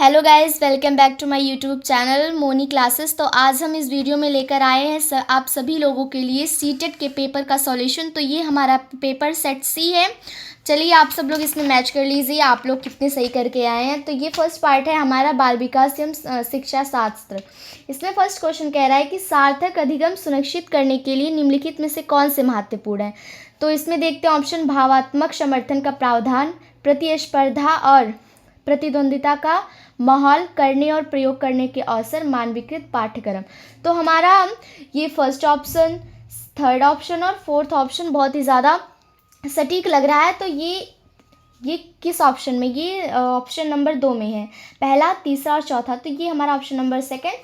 Hello guys, welcome back to my YouTube channel Moni classes. तो आज हम इस वीडियो में लेकर आए हैं आप सभी लोगों के लिए सीटेट के पेपर का सॉल्यूशन। तो ये हमारा पेपर सेट सी है। चलिए आप सब लोग इसमें मैच कर लीजिए आप लोग कितने सही करके आए हैं। तो ये फर्स्ट पार्ट है हमारा बाल विकास एवं शिक्षा शास्त्र। इसमें फर्स्ट क्वेश्चन कह रहा है कि सार्थक अधिगम सुनिश्चित करने के लिए निम्नलिखित में से कौन से महत्वपूर्ण है। तो इसमें देखते हैं ऑप्शन: भावात्मक समर्थन का प्रावधान, प्रतिस्पर्धा और प्रतिद्वंदिता का माहौल, करने और प्रयोग करने के अवसर, मानवीकृत पाठ्यक्रम। तो हमारा ये फर्स्ट ऑप्शन, थर्ड ऑप्शन और फोर्थ ऑप्शन बहुत ही ज़्यादा सटीक लग रहा है। तो ये किस ऑप्शन में? ये ऑप्शन नंबर 2 में है, पहला, तीसरा और चौथा। तो ये हमारा ऑप्शन नंबर सेकंड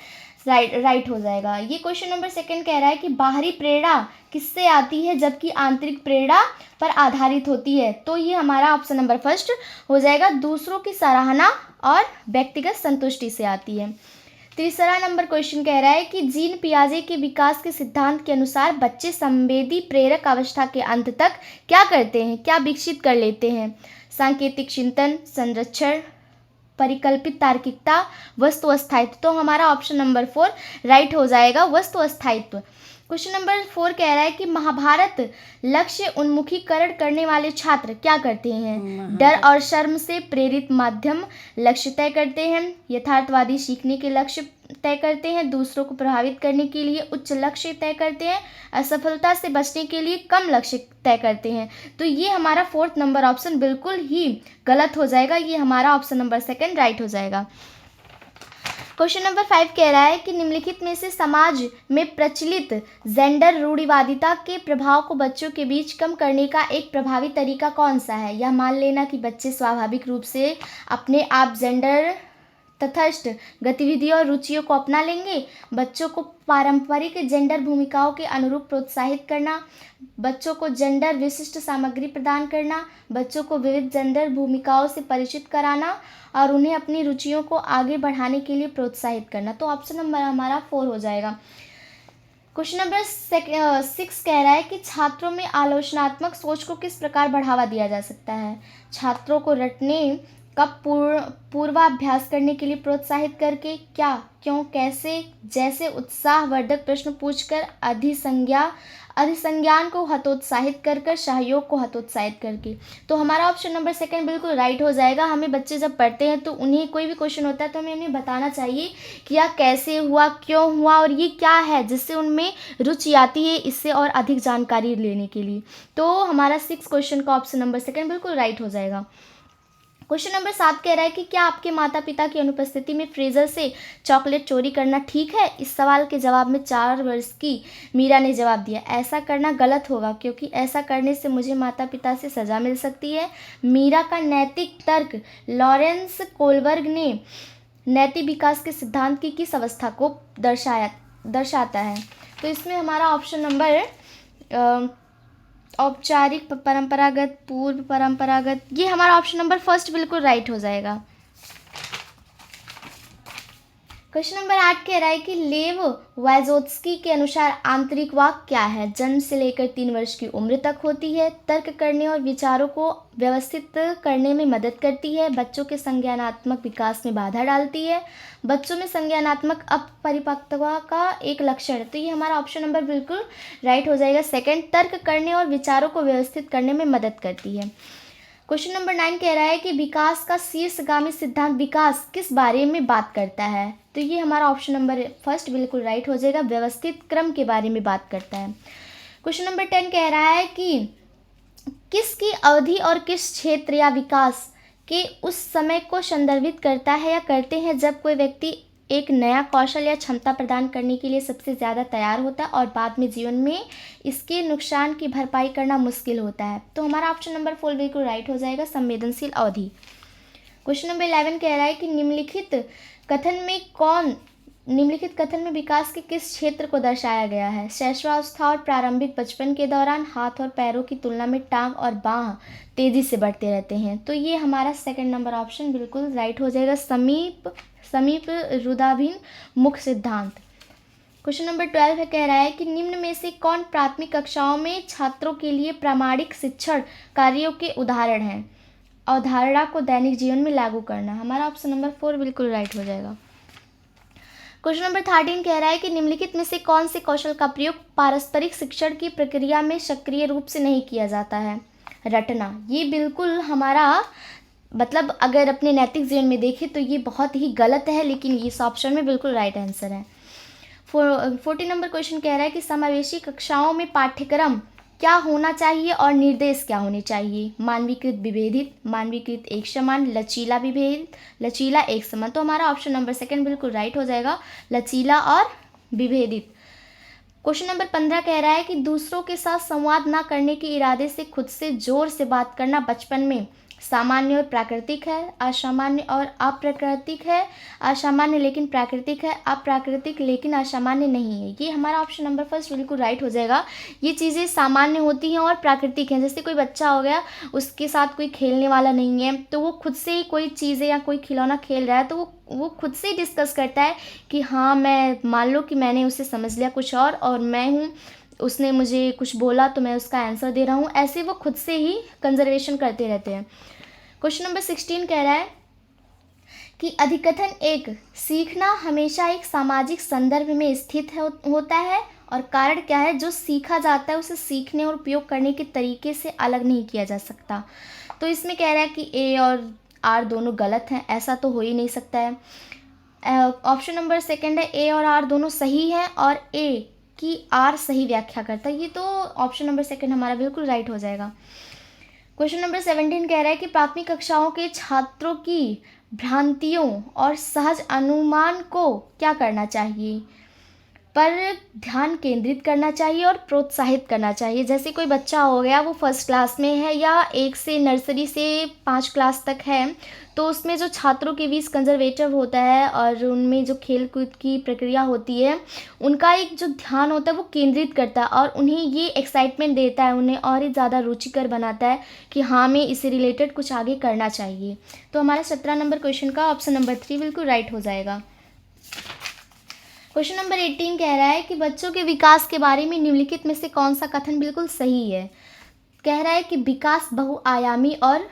राइट हो जाएगा। ये क्वेश्चन नंबर सेकंड कह रहा है कि बाहरी प्रेरणा किससे आती है जबकि आंतरिक प्रेरणा पर आधारित होती है। तो ये हमारा ऑप्शन नंबर फर्स्ट हो जाएगा, दूसरों की सराहना और व्यक्तिगत संतुष्टि से आती है। तीसरा नंबर क्वेश्चन कह रहा है कि जीन पियाजे के विकास के सिद्धांत के अनुसार बच्चे संवेदी प्रेरक अवस्था के अंत तक क्या करते हैं, क्या विकसित कर लेते हैं? सांकेतिक चिंतन, संरक्षण, परिकल्पित तार्किकता, वस्तु अस्थायित्व। तो हमारा ऑप्शन नंबर 4 राइट हो जाएगा, वस्तु अस्थायित्व। क्वेश्चन नंबर 4 कह रहा है कि महाभारत लक्ष्य उन्मुखीकरण करने वाले छात्र क्या करते हैं? डर और शर्म से प्रेरित माध्यम लक्ष्य तय करते हैं, यथार्थवादी सीखने के लक्ष्य तय करते हैं, दूसरों को प्रभावित करने के लिए उच्च लक्ष्य तय करते हैं, असफलता से बचने के लिए कम लक्ष्य तय करते हैं। तो ये हमारा फोर्थ नंबर ऑप्शन बिल्कुल ही गलत हो जाएगा, ये हमारा ऑप्शन नंबर सेकंड राइट हो जाएगा। क्वेश्चन नंबर 5 कह रहा है कि निम्नलिखित में से समाज में प्रचलित जेंडर रूढ़िवादिता के प्रभाव को बच्चों के बीच कम करने का एक प्रभावी तरीका कौन सा है? यह मान लेना कि बच्चे स्वाभाविक रूप से अपने आप जेंडर तटस्थ गतिविधियों और रुचियों को अपना लेंगे, बच्चों को पारंपरिक जेंडर भूमिकाओं के अनुरूप प्रोत्साहित करना, बच्चों को जेंडर विशिष्ट सामग्री प्रदान करना, बच्चों को विविध जेंडर भूमिकाओं से परिचित कराना और उन्हें अपनी रुचियों को आगे बढ़ाने के लिए प्रोत्साहित करना। तो ऑप्शन नंबर हमारा 4 हो जाएगा। क्वेश्चन नंबर 6 कह रहा है कि छात्रों में आलोचनात्मक सोच को किस प्रकार बढ़ावा दिया जा सकता है? छात्रों को रटने का पूर्वाभ्यास करने के लिए प्रोत्साहित करके, क्या, क्यों, कैसे जैसे उत्साहवर्धक प्रश्न पूछकर, अधिसंज्ञान को हतोत्साहित कर सहयोग को हतोत्साहित करके। तो हमारा ऑप्शन नंबर सेकंड बिल्कुल राइट हो जाएगा। हमें बच्चे जब पढ़ते हैं तो उन्हें कोई भी क्वेश्चन होता है तो हमें उन्हें बताना चाहिए कि यह कैसे हुआ, क्यों हुआ और ये क्या है, जिससे उनमें रुचि आती है इससे और अधिक जानकारी लेने के लिए। तो हमारा 6 क्वेश्चन का ऑप्शन नंबर सेकंड बिल्कुल राइट हो जाएगा। क्वेश्चन नंबर 7 कह रहा है कि क्या आपके माता पिता की अनुपस्थिति में फ्रीजर से चॉकलेट चोरी करना ठीक है? इस सवाल के जवाब में 4 वर्ष की मीरा ने जवाब दिया, ऐसा करना गलत होगा क्योंकि ऐसा करने से मुझे माता पिता से सज़ा मिल सकती है। मीरा का नैतिक तर्क लॉरेंस कोलबर्ग ने नैतिक विकास के सिद्धांत की किस अवस्था को दर्शाता है? तो इसमें हमारा ऑप्शन नंबर औपचारिक, परंपरागत, पूर्व परंपरागत, ये हमारा ऑप्शन नंबर फर्स्ट बिल्कुल राइट हो जाएगा। क्वेश्चन नंबर 8 कह रहा है कि लेव वाइजोत्स्की के अनुसार आंतरिक वाक क्या है? जन्म से लेकर 3 वर्ष की उम्र तक होती है, तर्क करने और विचारों को व्यवस्थित करने में मदद करती है, बच्चों के संज्ञानात्मक विकास में बाधा डालती है, बच्चों में संज्ञानात्मक अपरिपक्वता का एक लक्षण है। तो ये हमारा ऑप्शन नंबर बिल्कुल राइट हो जाएगा, सेकंड, तर्क करने और विचारों को व्यवस्थित करने में मदद करती है। क्वेश्चन नंबर 9 कह रहा है कि विकास का शीर्षगामी सिद्धांत विकास किस बारे में बात करता है? तो ये हमारा ऑप्शन नंबर फर्स्ट बिल्कुल राइट हो जाएगा, व्यवस्थित क्रम के बारे में बात करता है। क्वेश्चन नंबर 10 कह रहा है कि किसकी अवधि और किस क्षेत्र या विकास के उस समय को संदर्भित करता है या करते हैं जब कोई व्यक्ति एक नया कौशल या क्षमता प्रदान करने के लिए सबसे ज़्यादा तैयार होता है और बाद में जीवन में इसके नुकसान की भरपाई करना मुश्किल होता है। तो हमारा ऑप्शन नंबर 4 बिल्कुल राइट हो जाएगा, संवेदनशील अवधि। क्वेश्चन नंबर 11 कह रहा है कि निम्नलिखित कथन में विकास के किस क्षेत्र को दर्शाया गया है? शैशवावस्था और प्रारंभिक बचपन के दौरान हाथ और पैरों की तुलना में टांग और बाह तेजी से बढ़ते रहते हैं। तो ये हमारा सेकंड नंबर ऑप्शन बिल्कुल राइट हो जाएगा, समीप रुदाभिन्न मुख सिद्धांत। क्वेश्चन नंबर 12 कह रहा है कि निम्न में से कौन प्राथमिक कक्षाओं में छात्रों के लिए प्रामाणिक शिक्षण कार्यों के उदाहरण हैं? अवधारणा को दैनिक जीवन में लागू करना। हमारा ऑप्शन नंबर 4 बिल्कुल राइट हो जाएगा। क्वेश्चन नंबर 13 कह रहा है कि निम्नलिखित में से कौन से कौशल का प्रयोग पारस्परिक शिक्षण की प्रक्रिया में सक्रिय रूप से नहीं किया जाता है? रटना। ये बिल्कुल हमारा मतलब अगर अपने नैतिक जीवन में देखें तो ये बहुत ही गलत है, लेकिन इस ऑप्शन में बिल्कुल राइट आंसर है। 14 नंबर क्वेश्चन कह रहा है कि समावेशी कक्षाओं में पाठ्यक्रम क्या होना चाहिए और निर्देश क्या होने चाहिए? मानवीकृत विभेदित, मानवीकृत एक समान, लचीला विभेदित, लचीला एक समान। तो हमारा ऑप्शन नंबर 2 बिल्कुल राइट हो जाएगा, लचीला और विभेदित। क्वेश्चन नंबर 15 कह रहा है कि दूसरों के साथ संवाद न करने के इरादे से खुद से जोर से बात करना बचपन में सामान्य और प्राकृतिक है, असामान्य और अप्राकृतिक है, असामान्य लेकिन प्राकृतिक है, अप्राकृतिक लेकिन असामान्य नहीं है। ये हमारा ऑप्शन नंबर 1 बिल्कुल राइट हो जाएगा। ये चीज़ें सामान्य होती हैं और प्राकृतिक हैं। जैसे कोई बच्चा हो गया, उसके साथ कोई खेलने वाला नहीं है, तो वो खुद से ही कोई चीज़ें या कोई खिलौना खेल रहा है तो वो खुद से ही डिस्कस करता है कि हाँ, मैं मान लो कि मैंने उसे समझ लिया कुछ और मैं हूँ, उसने मुझे कुछ बोला तो मैं उसका आंसर दे रहा हूँ। ऐसे वो खुद से ही कंजर्वेशन करते रहते हैं। क्वेश्चन नंबर 16 कह रहा है कि अधिकथन एक, सीखना हमेशा एक सामाजिक संदर्भ में स्थित होता है और कारण क्या है? जो सीखा जाता है उसे सीखने और उपयोग करने के तरीके से अलग नहीं किया जा सकता। तो इसमें कह रहा है कि ए और आर दोनों गलत हैं, ऐसा तो हो ही नहीं सकता है। ऑप्शन नंबर 2 है ए और आर दोनों सही हैं और ए की आर सही व्याख्या करता है। ये तो ऑप्शन नंबर 2 हमारा बिल्कुल राइट हो जाएगा। क्वेश्चन नंबर 17 कह रहा है कि प्राथमिक कक्षाओं के छात्रों की भ्रांतियों और सहज अनुमान को क्या करना चाहिए? पर ध्यान केंद्रित करना चाहिए और प्रोत्साहित करना चाहिए। जैसे कोई बच्चा हो गया, वो फर्स्ट क्लास में है या 1 से नर्सरी से 5 क्लास तक है, तो उसमें जो छात्रों के बीच कंजर्वेटिव होता है और उनमें जो खेल कूद की प्रक्रिया होती है, उनका एक जो ध्यान होता है वो केंद्रित करता है और उन्हें ये एक्साइटमेंट देता है, उन्हें और ही ज़्यादा रुचिकर बनाता है कि हाँ, हमें इससे रिलेटेड कुछ आगे करना चाहिए। तो हमारा 17 नंबर क्वेश्चन का ऑप्शन नंबर 3 बिल्कुल राइट हो जाएगा। क्वेश्चन नंबर 18 कह रहा है कि बच्चों के विकास के बारे में निम्नलिखित में से कौन सा कथन बिल्कुल सही है? कह रहा है कि विकास बहुआयामी और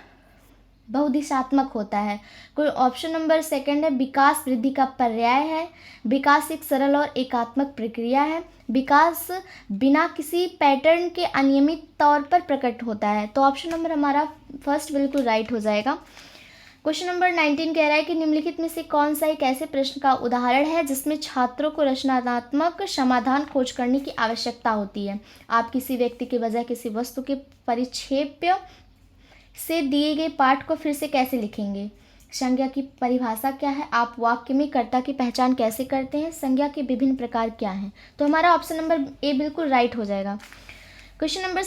बहुदिशात्मक होता है। कोई ऑप्शन नंबर 2 है विकास वृद्धि का पर्याय है, विकास एक सरल और एकात्मक प्रक्रिया है, विकास बिना किसी पैटर्न के अनियमित तौर पर प्रकट होता है। तो ऑप्शन नंबर हमारा 1 बिल्कुल राइट हो जाएगा। क्वेश्चन नंबर 19 कह रहा है कि निम्नलिखित में से कौन सा एक ऐसे प्रश्न का उदाहरण है जिसमें छात्रों को रचनात्मक समाधान खोज करने की आवश्यकता होती है? आप किसी व्यक्ति के बजाय किसी वस्तु के परिक्षेप्य से दिए गए पाठ को फिर से कैसे लिखेंगे? संज्ञा की परिभाषा क्या है? आप वाक्य में कर्ता की पहचान कैसे करते हैं? संज्ञा के विभिन्न प्रकार क्या हैं? तो हमारा ऑप्शन नंबर ए बिल्कुल राइट हो जाएगा। क्वेश्चन नंबर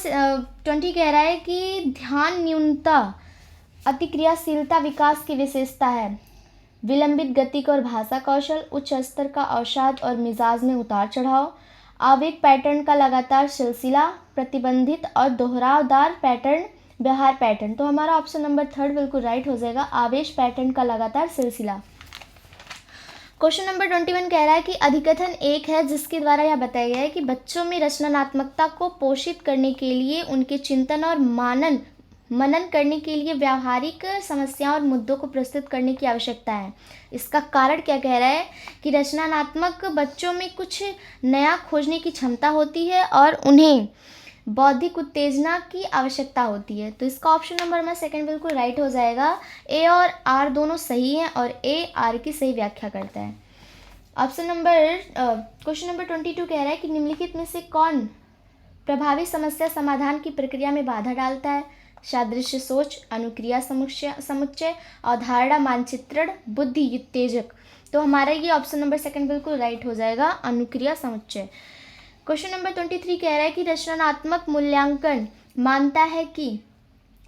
20 कह रहा है कि ध्यान न्यूनता अतिक्रियाशीलता विकास की विशेषता है। विलंबित गति और भाषा कौशल, उच्च स्तर का अवसाद और मिजाज में उतार चढ़ाव, आवेग पैटर्न का लगातार सिलसिला, प्रतिबंधित और दोहरावदार पैटर्न, व्यवहार पैटर्न। तो हमारा ऑप्शन नंबर 3 बिल्कुल राइट हो जाएगा, आवेश पैटर्न का लगातार सिलसिला। क्वेश्चन नंबर 21 कह रहा है कि अधिकथन एक है जिसके द्वारा यह बताया गया है कि बच्चों में रचनात्मकता को पोषित करने के लिए उनके चिंतन और मनन करने के लिए व्यावहारिक समस्याओं और मुद्दों को प्रस्तुत करने की आवश्यकता है। इसका कारण क्या कह रहा है कि रचनात्मक बच्चों में कुछ नया खोजने की क्षमता होती है और उन्हें बौद्धिक उत्तेजना की आवश्यकता होती है। तो इसका ऑप्शन नंबर हमारा 2 बिल्कुल राइट हो जाएगा। ए और आर दोनों सही हैं और ए आर की सही व्याख्या करता है। क्वेश्चन नंबर 22 कह रहा है कि निम्नलिखित में से कौन प्रभावी समस्या समाधान की प्रक्रिया में बाधा डालता है? सादृश्य सोच, अनुक्रिया समुच्चय, अवधारणा मानचित्रण, बुद्धि उत्तेजक। तो हमारा ये ऑप्शन नंबर 2 बिल्कुल राइट हो जाएगा, अनुक्रिया समुच्चय। क्वेश्चन नंबर 23 कह रहा है कि रचनात्मक मूल्यांकन मानता है कि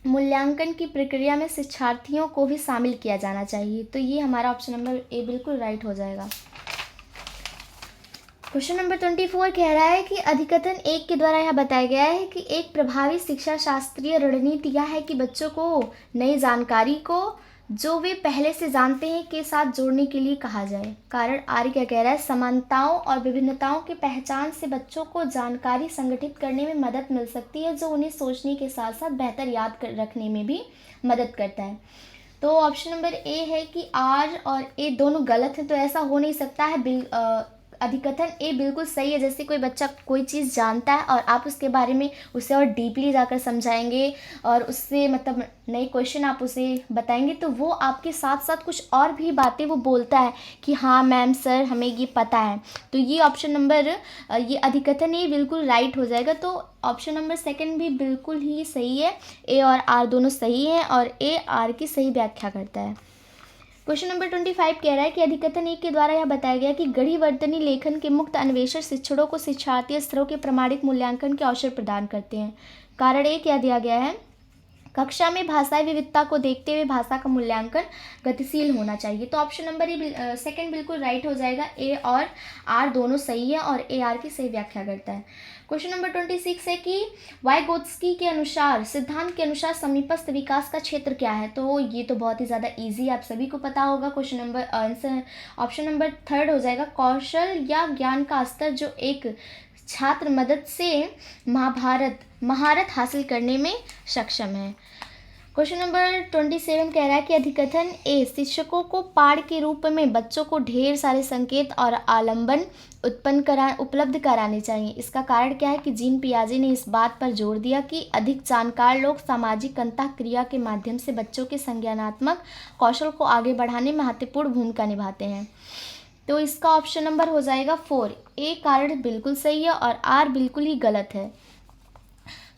मूल्यांकन की प्रक्रिया में शिक्षार्थियों को भी शामिल किया जाना चाहिए। तो ये हमारा ऑप्शन नंबर ए बिल्कुल राइट हो जाएगा। क्वेश्चन नंबर 24 कह रहा है कि अधिकथन 1 के द्वारा यह बताया गया है कि एक प्रभावी शिक्षा शास्त्रीय रणनीति यह है कि बच्चों को नई जानकारी को जो वे पहले से जानते हैं के साथ जोड़ने के लिए कहा जाए। कारण आर्य क्या कह रहा है, समानताओं और विभिन्नताओं की पहचान से बच्चों को जानकारी संगठित करने में मदद मिल सकती है, जो उन्हें सोचने के साथ साथ बेहतर याद रखने में भी मदद करता है। तो ऑप्शन नंबर ए है कि आर और ए दोनों गलत हैं, तो ऐसा हो नहीं सकता है। अधिकथन ए बिल्कुल सही है। जैसे कोई बच्चा कोई चीज़ जानता है और आप उसके बारे में उसे और डीपली जाकर समझाएंगे और उससे मतलब नए क्वेश्चन आप उसे बताएंगे, तो वो आपके साथ साथ कुछ और भी बातें वो बोलता है कि हाँ मैम सर हमें ये पता है। तो ये ऑप्शन नंबर ये अधिकथन ये बिल्कुल राइट हो जाएगा। तो ऑप्शन नंबर सेकंड भी बिल्कुल ही सही है। ए और आर दोनों सही हैं और ए आर की सही व्याख्या करता है। क्वेश्चन नंबर 25 कह रहा है कि अधिकथन एक के द्वारा यह बताया गया कि गढ़ी वर्तनी लेखन के मुक्त अन्वेषण शिक्षणों को शिक्षार्थी स्तरों के प्रमाणिक मूल्यांकन के अवसर प्रदान करते हैं। कारण ए क्या दिया गया है, कक्षा में भाषाई विविधता को देखते हुए भाषा का मूल्यांकन गतिशील होना चाहिए। तो ऑप्शन नंबर ए सेकंड बिल्कुल राइट हो जाएगा। ए और आर दोनों सही है और ए आर की सही व्याख्या करता है। क्वेश्चन नंबर 26 है कि वाइगोत्स्की के अनुसार सिद्धांत के अनुसार समीपस्थ विकास का क्षेत्र क्या है। तो ये तो बहुत ही ज़्यादा इजी आप सभी को पता होगा। Question number answer option number third हो जाएगा, कौशल या ज्ञान का स्तर जो एक छात्र मदद से महारत हासिल करने में सक्षम है। क्वेश्चन नंबर 27 कह रहा है कि अधिकथन ए शिक्षकों को पाठ के रूप में बच्चों को ढेर सारे संकेत और आलंबन उपलब्ध कराने चाहिए। इसका कारण क्या है कि जीन पियाजे ने इस बात पर जोर दिया कि अधिक जानकार लोग सामाजिक अंतःक्रिया के माध्यम से बच्चों के संज्ञानात्मक कौशल को आगे बढ़ाने में महत्वपूर्ण भूमिका निभाते हैं। तो इसका ऑप्शन नंबर हो जाएगा 4। ए कारण बिल्कुल सही है और आर बिल्कुल ही गलत है।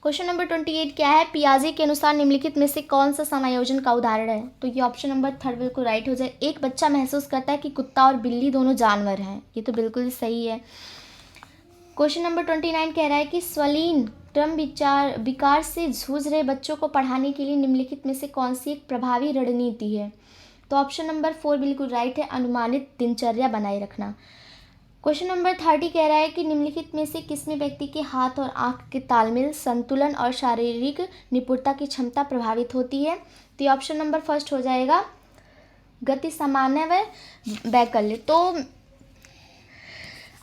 क्वेश्चन नंबर 28 क्या है, पियाजे के अनुसार निम्नलिखित में से कौन सा समायोजन का उदाहरण है। तो ये ऑप्शन नंबर थर्ड बिल्कुल राइट हो जाए। एक बच्चा महसूस करता है कि कुत्ता और बिल्ली दोनों जानवर हैं, ये तो बिल्कुल सही है। क्वेश्चन नंबर 29 कह रहा है कि स्वलीन क्रम विकार से जूझ रहे बच्चों को पढ़ाने के लिए निम्नलिखित में से कौन सी एक प्रभावी रणनीति है। तो ऑप्शन नंबर 4 बिल्कुल राइट है, अनुमानित दिनचर्या बनाए रखना। क्वेश्चन नंबर 30 कह रहा है कि निम्नलिखित में से किसमें व्यक्ति के हाथ और आंख के तालमेल, संतुलन और शारीरिक निपुणता की क्षमता प्रभावित होती है। तो ये ऑप्शन नंबर फर्स्ट हो जाएगा, गति सामान्य व वैकल्य। तो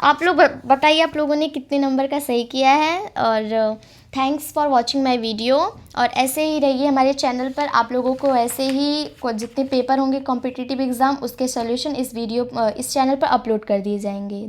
आप लोग बताइए आप लोगों ने कितने नंबर का सही किया है। और thanks for watching my video. और ऐसे ही रहिए हमारे चैनल पर, आप लोगों को ऐसे ही जितने पेपर होंगे कॉम्पिटिटिव एग्ज़ाम उसके सॉल्यूशन इस चैनल पर अपलोड कर दिए जाएंगे।